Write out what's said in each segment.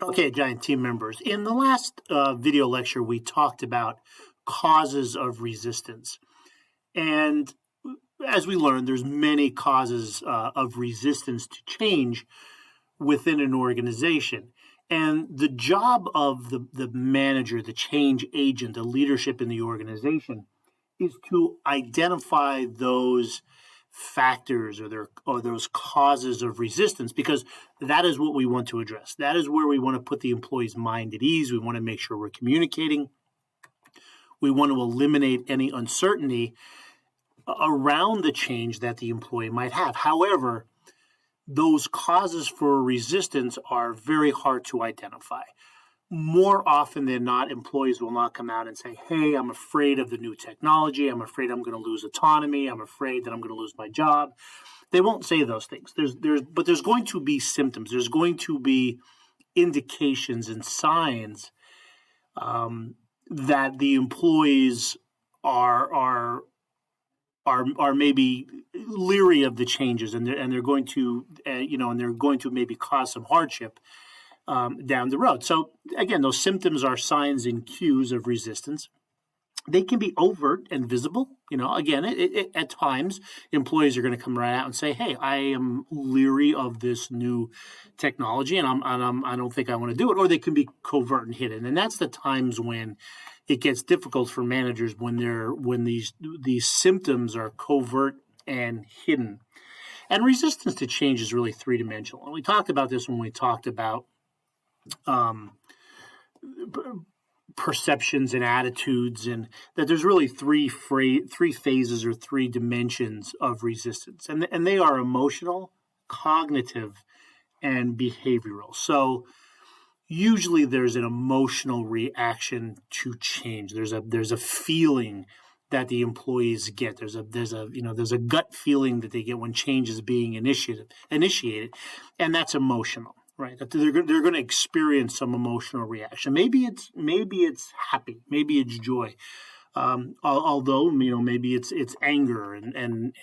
Okay, Giant team members. In the last video lecture, we talked about causes of resistance. And as we learned, there's many causes of resistance to change within an organization. And the job of the manager, the change agent, the leadership in the organization is to identify those factors or those causes of resistance, because that is what we want to address. That is where we want to put the employee's mind at ease. We want to make sure we're communicating. We want to eliminate any uncertainty around the change that the employee might have. However, those causes for resistance are very hard to identify. More often than not, employees will not come out and say, hey, I'm afraid of the new technology. I'm afraid I'm going to lose autonomy. I'm afraid that I'm going to lose my job. They won't say those things. But there's going to be symptoms. There's going to be indications and signs that the employees are maybe leery of the changes, and they're going to maybe cause some hardship down the road. So again, those symptoms are signs and cues of resistance. They can be overt and visible. Again, at times, employees are going to come right out and say, "Hey, I am leery of this new technology, and I don't think I want to do it." Or they can be covert and hidden, and that's the times when it gets difficult for managers when these symptoms are covert and hidden. And resistance to change is really three-dimensional. And we talked about this when we talked about perceptions and attitudes, and that there's really three phases or three dimensions of resistance, and they are emotional, cognitive, and behavioral. So usually there's an emotional reaction to change. There's a feeling that the employees get. There's a gut feeling that they get when change is being initiated, and that's emotional. Right, that they're going to experience some emotional reaction. Maybe it's happy, maybe it's joy. Although maybe it's anger and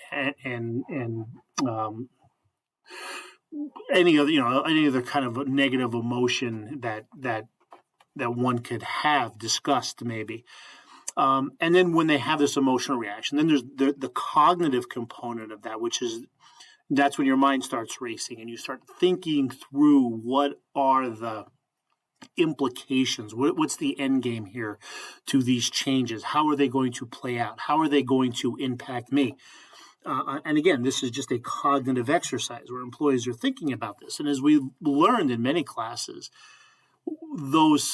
any other kind of negative emotion that one could have, disgust maybe. And then when they have this emotional reaction, then there's the cognitive component of that, which is. That's when your mind starts racing and you start thinking through what are the implications, what's the end game here to these changes? How are they going to play out? How are they going to impact me? And again, this is just a cognitive exercise where employees are thinking about this. And as we learned in many classes, those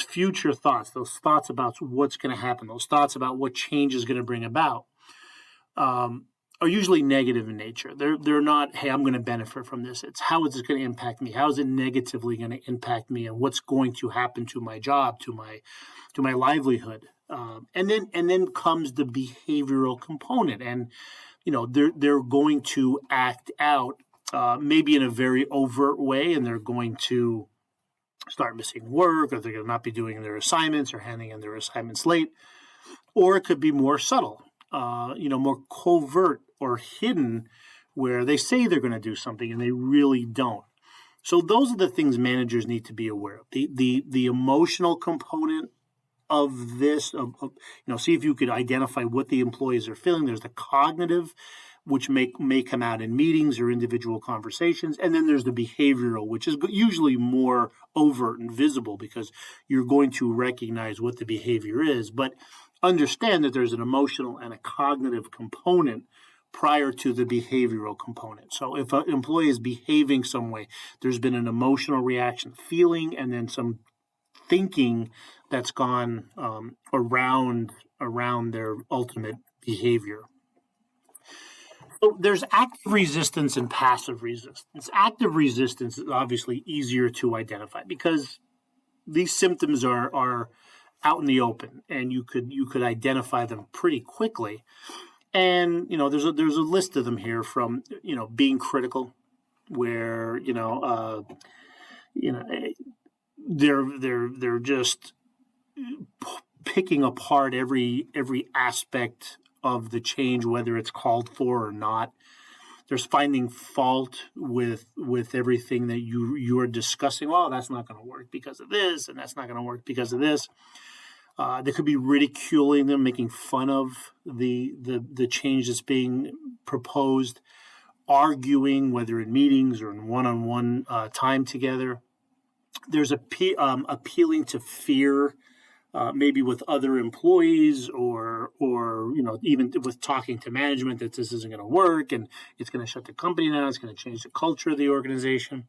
future thoughts, those thoughts about what's going to happen, those thoughts about what change is going to bring about, are usually negative in nature. They're not, hey, I'm going to benefit from this. It's how is this going to impact me? How is it negatively going to impact me? And what's going to happen to my job, to my livelihood? And then comes the behavioral component, and they're going to act out maybe in a very overt way, and they're going to start missing work, or they're going to not be doing their assignments or handing in their assignments late, or it could be more subtle. More covert or hidden, where they say they're going to do something and they really don't. So those are the things managers need to be aware of. The emotional component of this, see if you could identify what the employees are feeling. There's the cognitive, which may come out in meetings or individual conversations. And then there's the behavioral, which is usually more overt and visible because you're going to recognize what the behavior is. But understand that there's an emotional and a cognitive component prior to the behavioral component. So if an employee is behaving some way, there's been an emotional reaction, feeling, and then some thinking that's gone around their ultimate behavior. So there's active resistance and passive resistance. Active resistance is obviously easier to identify because these symptoms are out in the open, and you could identify them pretty quickly. And there's a list of them here, from being critical, where they're just picking apart every aspect of the change, whether it's called for or not. there's finding fault with everything that you are discussing. Well, that's not going to work because of this, and that's not going to work because of this. They could be ridiculing them, making fun of the change that's being proposed, arguing, whether in meetings or in one-on-one time together. There's appealing to fear, maybe with other employees, or even with talking to management that this isn't going to work and it's going to shut the company down. It's going to change the culture of the organization.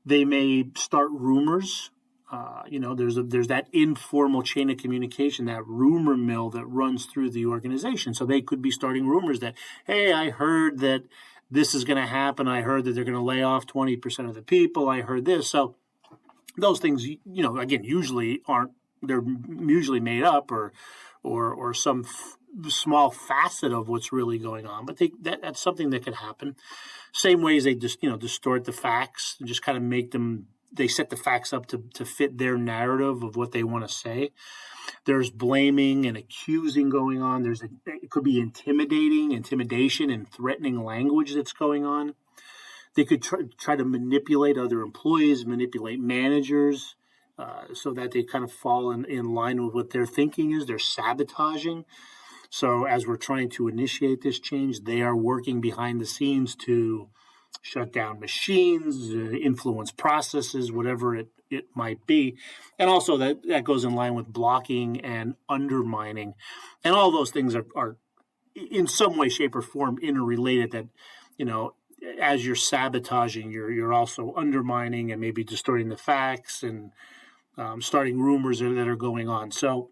They may start rumors. There's that informal chain of communication, that rumor mill that runs through the organization. So they could be starting rumors that, hey, I heard that this is going to happen. I heard that they're going to lay off 20% of the people. I heard this. So those things, again, usually aren't. They're usually made up or some small facet of what's really going on. But that's something that could happen. Same way as they just distort the facts and just kind of make them. They set the facts up to fit their narrative of what they want to say. There's blaming and accusing going on. It could be intimidation and threatening language that's going on. They could try to manipulate other employees, manipulate managers, so that they kind of fall in line with what their thinking is. They're sabotaging. So as we're trying to initiate this change, they are working behind the scenes to shut down machines, influence processes, whatever it might be. And also that goes in line with blocking and undermining. And all those things are in some way, shape, or form interrelated, that, as you're sabotaging, you're also undermining and maybe distorting the facts and starting rumors that are going on. So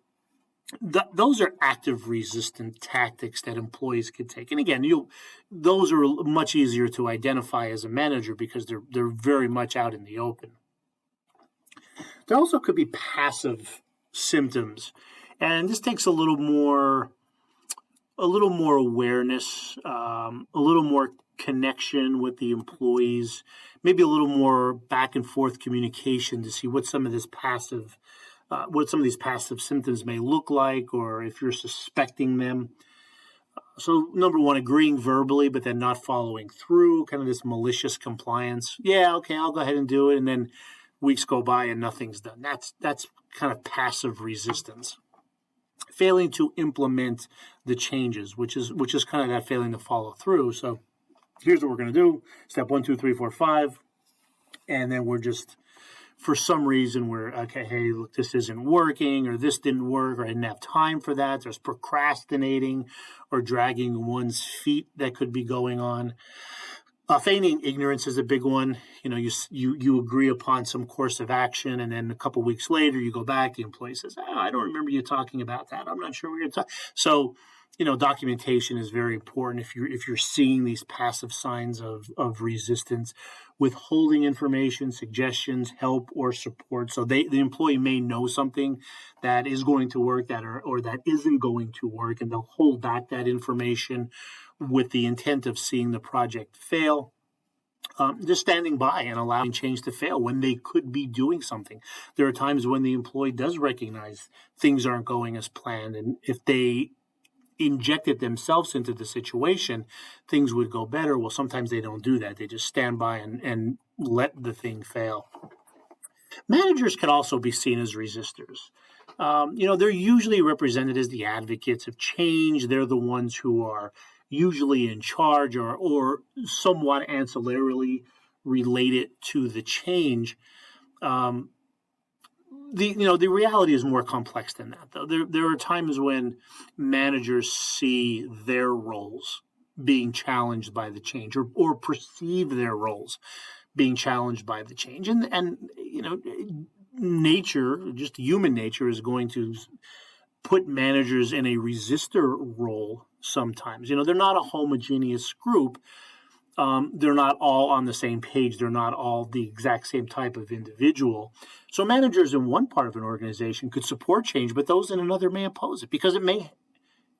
those are active resistant tactics that employees could take. And again, those are much easier to identify as a manager because they're very much out in the open. There also could be passive symptoms, and this takes a little more awareness, a little more connection with the employees, maybe a little more back and forth communication to see what some of these passive symptoms may look like, or if you're suspecting them. So number one, agreeing verbally, but then not following through, kind of this malicious compliance. Yeah, okay, I'll go ahead and do it. And then weeks go by and nothing's done. That's kind of passive resistance. Failing to implement the changes, which is kind of that failing to follow through. So here's what we're going to do. Step 1, 2, 3, 4, 5. And then we're just, for some reason, we're, okay, hey, look, this isn't working, or this didn't work, or I didn't have time for that. There's procrastinating or dragging one's feet that could be going on. Feigning ignorance is a big one. You agree upon some course of action, and then a couple weeks later, you go back, the employee says, I don't remember you talking about that. I'm not sure what you're talking. So, documentation is very important if you're seeing these passive signs of resistance. Withholding information, suggestions, help, or support. So the employee may know something that is going to work or that isn't going to work, and they'll hold back that information with the intent of seeing the project fail. Just standing by and allowing change to fail when they could be doing something. There are times when the employee does recognize things aren't going as planned, and if they injected themselves into the situation, things would go better. Well, sometimes they don't do that. They just stand by and let the thing fail. Managers can also be seen as resistors. They're usually represented as the advocates of change. They're the ones who are usually in charge or somewhat ancillarily related to the change. The reality is more complex than that, though. There are times when managers see their roles being challenged by the change, or perceive their roles being challenged by the change, and nature, just human nature, is going to put managers in a resistor role sometimes. They're not a homogeneous group. They're not all on the same page. They're not all the exact same type of individual. So managers in one part of an organization could support change, but those in another may oppose it because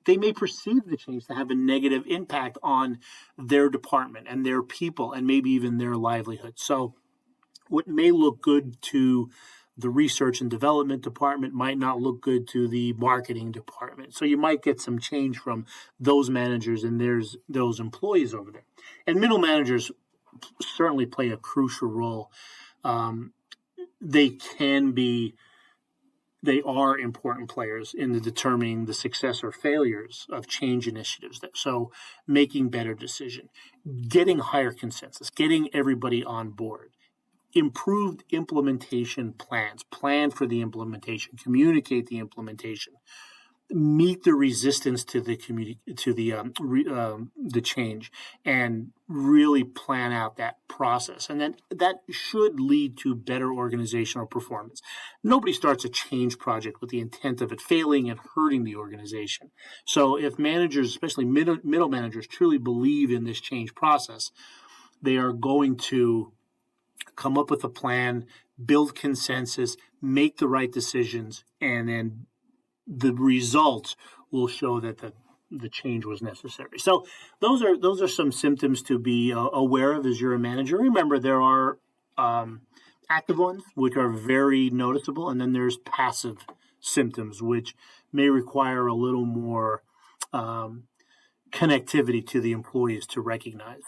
they may perceive the change to have a negative impact on their department and their people and maybe even their livelihood. So what may look good to the research and development department might not look good to the marketing department. So you might get some change from those managers and there's those employees over there. And middle managers certainly play a crucial role. They are important players in determining the success or failures of change initiatives. So making better decisions, getting higher consensus, getting everybody on board, improved implementation plans, plan for the implementation, communicate the implementation, meet the resistance to the change, and really plan out that process. And then that should lead to better organizational performance. Nobody starts a change project with the intent of it failing and hurting the organization. So if managers, especially middle managers, truly believe in this change process, they are going to come up with a plan, build consensus, make the right decisions, and then the results will show that the change was necessary. So those are some symptoms to be aware of as you're a manager. Remember, there are active ones, which are very noticeable, and then there's passive symptoms, which may require a little more connectivity to the employees to recognize.